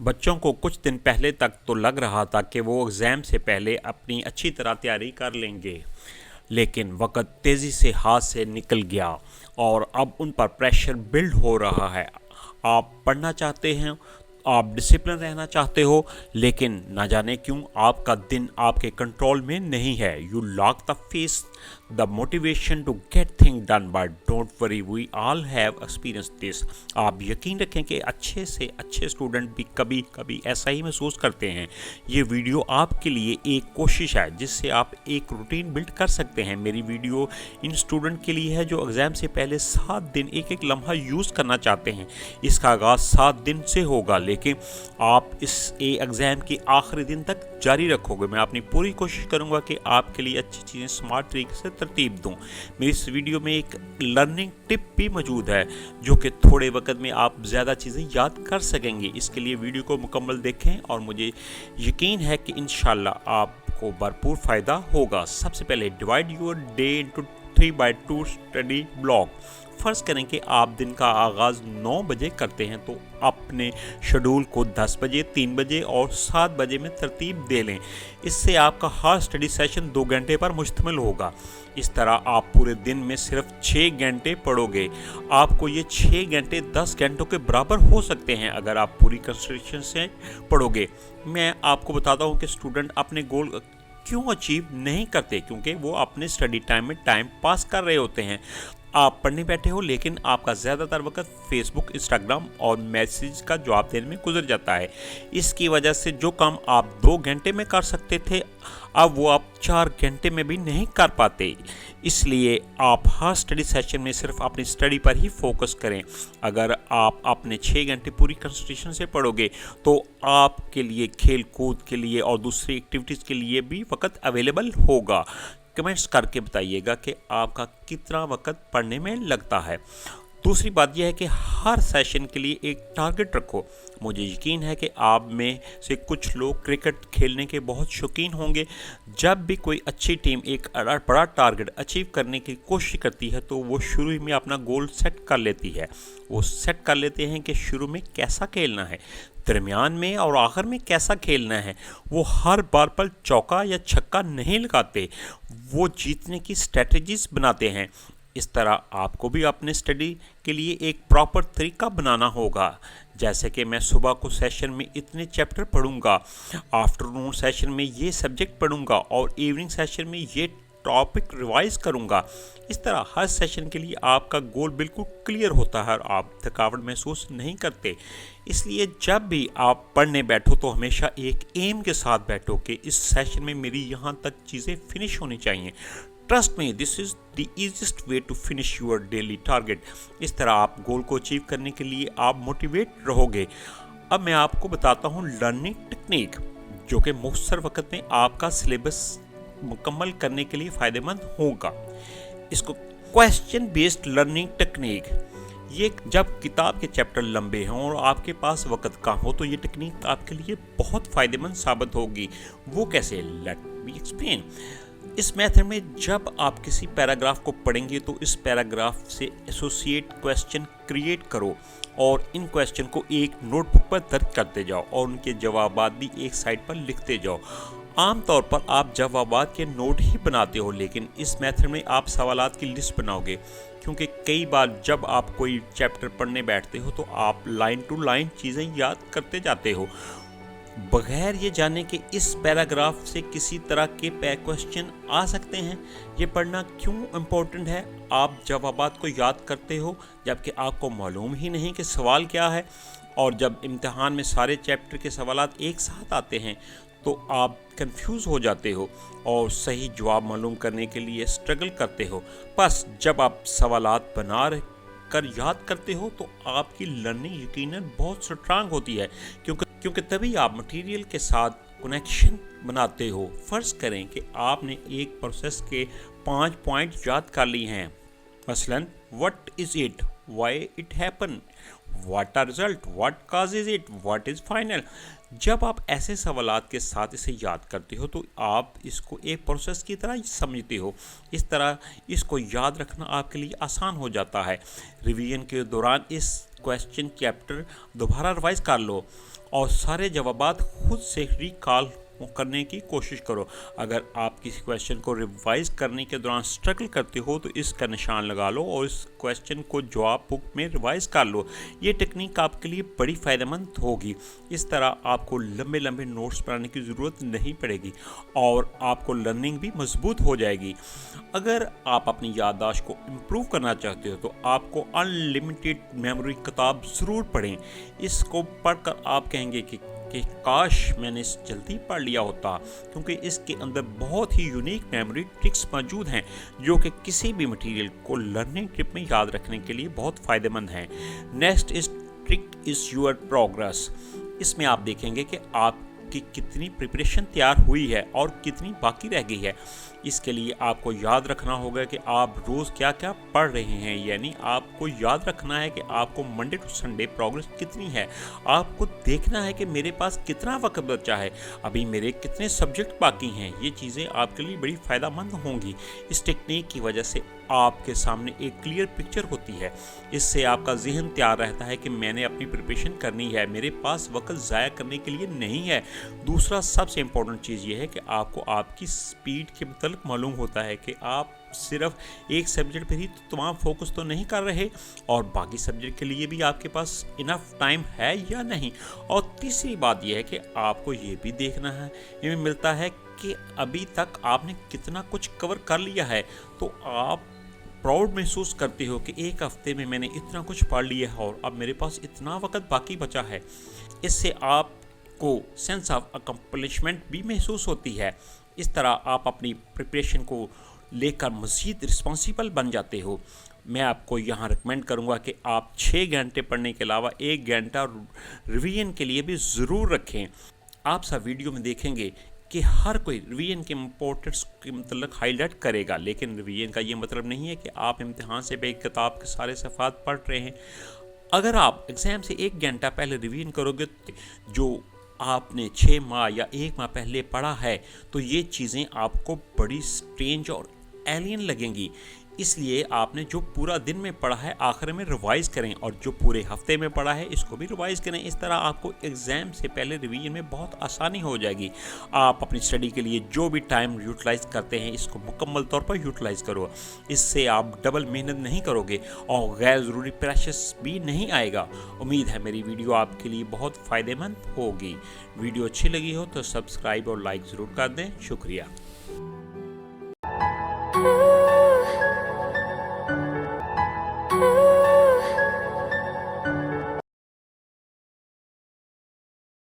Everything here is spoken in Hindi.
बच्चों को कुछ दिन पहले तक तो लग रहा था कि वो एग्ज़ाम से पहले अपनी अच्छी तरह तैयारी कर लेंगे, लेकिन वक़्त तेज़ी से हाथ से निकल गया और अब उन पर प्रेशर बिल्ड हो रहा है। आप पढ़ना चाहते हैं, आप डिसिप्लिन रहना चाहते हो, लेकिन ना जाने क्यों आपका दिन आपके कंट्रोल में नहीं है। You lock the face the motivation to get thing done, but don't worry, we all have experience this. आप यकीन रखें कि अच्छे से अच्छे स्टूडेंट भी कभी कभी ऐसा ही महसूस करते हैं। ये वीडियो आपके लिए एक कोशिश है जिससे आप एक रूटीन बिल्ड कर सकते हैं। मेरी वीडियो इन स्टूडेंट के लिए है जो एग्ज़ाम से पहले 7 दिन एक एक लम्हा यूज़ करना चाहते हैं। इसका आगाज़ 7 दिन से होगा, लेकिन आप इस एग्ज़ाम के आखिरी दिन तक जारी रखोगे। मैं अपनी पूरी कोशिश करूंगा कि आपके लिए अच्छी चीज़ें स्मार्ट तरीके से तरतीब दूं। मेरी इस वीडियो में एक लर्निंग टिप भी मौजूद है जो कि थोड़े वक्त में आप ज़्यादा चीज़ें याद कर सकेंगे। इसके लिए वीडियो को मुकम्मल देखें और मुझे यकीन है कि इंशाल्लाह आपको भरपूर फ़ायदा होगा। सबसे पहले divide your day into 3/2 study block. फ़र्ज़ करें कि आप दिन का आगाज़ 9 बजे करते हैं तो अपने शेड्यूल को 10 बजे, 3 बजे और 7 बजे में तरतीब दे लें। इससे आपका हर स्टडी सेशन 2 घंटे पर मुश्तमिल होगा। इस तरह आप पूरे दिन में सिर्फ 6 घंटे पढ़ोगे। आपको ये 6 घंटे 10 घंटों के बराबर हो सकते हैं अगर आप पूरी कंसंट्रेशन से पढ़ोगे। मैं आपको बताता हूँ कि स्टूडेंट अपने गोल क्यों अचीव नहीं करते, क्योंकि वो अपने स्टडी टाइम में टाइम पास कर रहे होते हैं। आप पढ़ने बैठे हो लेकिन आपका ज़्यादातर वक्त फेसबुक, इंस्टाग्राम और मैसेज का जवाब देने में गुजर जाता है। इसकी वजह से जो काम आप 2 घंटे में कर सकते थे अब वो आप 4 घंटे में भी नहीं कर पाते। इसलिए आप हर स्टडी सेशन में सिर्फ अपनी स्टडी पर ही फोकस करें। अगर आप अपने 6 घंटे पूरी कंसंट्रेशन से पढ़ोगे तो आपके लिए खेल कूद के लिए और दूसरी एक्टिविटीज़ के लिए भी वक्त अवेलेबल होगा। कमेंट्स करके बताइएगा कि आपका कितना वक्त पढ़ने में लगता है। दूसरी बात यह है कि हर सेशन के लिए एक टारगेट रखो। मुझे यकीन है कि आप में से कुछ लोग क्रिकेट खेलने के बहुत शौकीन होंगे। जब भी कोई अच्छी टीम एक बड़ा टारगेट अचीव करने की कोशिश करती है तो वो शुरू में अपना गोल सेट कर लेती है। वो सेट कर लेते हैं कि शुरू में कैसा खेलना है, दरमियान में और आखिर में कैसा खेलना है। वो हर बार पर चौका या छक्का नहीं लगाते, वो जीतने की स्ट्रेटजीज बनाते हैं। इस तरह आपको भी अपने स्टडी के लिए एक प्रॉपर तरीका बनाना होगा। जैसे कि मैं सुबह को सेशन में इतने चैप्टर पढ़ूंगा, आफ्टरनून सेशन में ये सब्जेक्ट पढ़ूंगा और इवनिंग सेशन में ये टॉपिक रिवाइज करूंगा। इस तरह हर सेशन के लिए आपका गोल बिल्कुल क्लियर होता है और आप थकावट महसूस नहीं करते। इसलिए जब भी आप पढ़ने बैठो तो हमेशा एक एम के साथ बैठो कि इस सेशन में मेरी यहाँ तक चीज़ें फिनिश होनी चाहिए। Trust me, this is the easiest way to finish your daily target. इस तरह आप गोल को अचीव करने के लिए आप मोटिवेट रहोगे। अब मैं आपको बताता हूँ लर्निंग टेक्निक जो कि मुख्तसर वक्त में आपका सिलेबस मुकम्मल करने के लिए फ़ायदेमंद होगा। इसको क्वेश्चन बेस्ड लर्निंग टेक्निक, ये जब किताब के चैप्टर लंबे हों और आपके पास वक्त कम हो तो ये टेक्निक आपके लिए बहुत फ़ायदेमंद साबित होगी। वो कैसे, लेट मी एक्सप्लेन। इस मेथड में जब आप किसी पैराग्राफ को पढ़ेंगे तो इस पैराग्राफ से एसोसिएट क्वेश्चन क्रिएट करो और इन क्वेश्चन को एक नोटबुक पर दर्ज करते जाओ और उनके जवाबात भी एक साइड पर लिखते जाओ। आमतौर पर आप जवाबात के नोट ही बनाते हो, लेकिन इस मेथड में आप सवालात की लिस्ट बनाओगे, क्योंकि कई बार जब आप कोई चैप्टर पढ़ने बैठते हो तो आप लाइन टू लाइन चीज़ें याद करते जाते हो बगैर ये जाने कि इस पैराग्राफ से किसी तरह के क्वेश्चन आ सकते हैं। ये पढ़ना क्यों इम्पोर्टेंट है? आप जवाबात को याद करते हो जबकि आपको मालूम ही नहीं कि सवाल क्या है, और जब इम्तिहान में सारे चैप्टर के सवालात एक साथ आते हैं तो आप कंफ्यूज हो जाते हो और सही जवाब मालूम करने के लिए स्ट्रगल करते हो। बस जब आप सवालात बना कर याद करते हो तो आपकी लर्निंग यकीनन बहुत स्ट्रांग होती है, क्योंकि तभी आप मटेरियल के साथ कनेक्शन बनाते हो। फ़र्ज़ करें कि आपने एक प्रोसेस के 5 पॉइंट याद कर लिए हैं, मसलन what is it, why it happen, what are result, what causes it, what is final. जब आप ऐसे सवालात के साथ इसे याद करते हो तो आप इसको एक प्रोसेस की तरह समझते हो। इस तरह इसको याद रखना आपके लिए आसान हो जाता है। रिवीजन के दौरान इस क्वेश्चन चैप्टर दोबारा रिवाइज कर लो और सारे जवाबात खुद से रिकॉल करने की कोशिश करो। अगर आप किसी क्वेश्चन को रिवाइज करने के दौरान स्ट्रगल करते हो तो इसका निशान लगा लो और इस क्वेश्चन को जवाब बुक में रिवाइज कर लो। ये टेक्निक आपके लिए बड़ी फ़ायदेमंद होगी। इस तरह आपको लंबे लंबे नोट्स बनाने की ज़रूरत नहीं पड़ेगी और आपको लर्निंग भी मजबूत हो जाएगी। अगर आप अपनी याददाश्त को इम्प्रूव करना चाहते हो तो आपको अनलिमिटेड मेमोरी किताब ज़रूर पढ़ें। इसको पढ़कर आप कहेंगे कि काश मैंने इस जल्दी पढ़ लिया होता, क्योंकि इसके अंदर बहुत ही यूनिक मेमोरी ट्रिक्स मौजूद हैं जो कि किसी भी मटेरियल को लर्निंग ट्रिप में याद रखने के लिए बहुत फ़ायदेमंद हैं। Next is trick is your progress. इसमें आप देखेंगे कि आपकी कितनी प्रिपरेशन तैयार हुई है और कितनी बाकी रह गई है। इसके लिए आपको याद रखना होगा कि आप रोज़ क्या क्या पढ़ रहे हैं, यानी आपको याद रखना है कि आपको मंडे टू संडे प्रोग्रेस कितनी है। आपको देखना है कि मेरे पास कितना वक्त बचा है, अभी मेरे कितने सब्जेक्ट बाकी हैं। ये चीज़ें आपके लिए बड़ी फ़ायदेमंद होंगी। इस टेक्निक की वजह से आपके सामने एक क्लियर पिक्चर होती है। इससे आपका जहन तैयार रहता है कि मैंने अपनी प्रिपरेशन करनी है, मेरे पास वक्त ज़ाया करने के लिए नहीं है। दूसरा सबसे इम्पोर्टेंट चीज़ ये है कि आपको आपकी स्पीड के मतलब मालूम होता है कि आप सिर्फ एक सब्जेक्ट पर ही तो तमाम फोकस तो नहीं कर रहे और बाकी सब्जेक्ट के लिए भी आपके पास इनफ टाइम है या नहीं। और तीसरी बात यह है कि आपको ये भी देखना है, ये मिलता है कि अभी तक आपने कितना कुछ कवर कर लिया है। तो आप प्राउड महसूस करते हो कि एक हफ्ते में मैंने इतना कुछ पढ़ लिया है और अब मेरे पास इतना वक्त बाकी बचा है। इससे आपको सेंस ऑफ अकम्पलिशमेंट भी महसूस होती है। इस तरह आप अपनी प्रिपरेशन को लेकर मज़ीद रिस्पॉन्सिबल बन जाते हो। मैं आपको यहाँ रिकमेंड करूँगा कि आप 6 घंटे पढ़ने के अलावा 1 घंटा रिवीजन के लिए भी ज़रूर रखें। आप सब वीडियो में देखेंगे कि हर कोई रिवीजन के इम्पोर्टेंस के मतलब हाईलाइट करेगा, लेकिन रिवीजन का ये मतलब नहीं है कि आप इम्तिहान से पहले किताब के सारे सफ़ात पढ़ रहे हैं। अगर आप एग्ज़ाम से 1 घंटा पहले रिवीजन करोगे जो आपने 6 माह या 1 माह पहले पढ़ा है तो ये चीज़ें आपको बड़ी स्ट्रेंज और एलियन लगेंगी। इसलिए आपने जो पूरा दिन में पढ़ा है आखिर में रिवाइज करें और जो पूरे हफ्ते में पढ़ा है इसको भी रिवाइज करें। इस तरह आपको एग्ज़ाम से पहले रिवीजन में बहुत आसानी हो जाएगी। आप अपनी स्टडी के लिए जो भी टाइम यूटिलाइज़ करते हैं इसको मुकम्मल तौर पर यूटिलाइज़ करो। इससे आप डबल मेहनत नहीं करोगे और गैर ज़रूरी प्रेशर्स भी नहीं आएगा। उम्मीद है मेरी वीडियो आपके लिए बहुत फ़ायदेमंद होगी। वीडियो अच्छी लगी हो तो सब्सक्राइब और लाइक ज़रूर कर दें। शुक्रिया।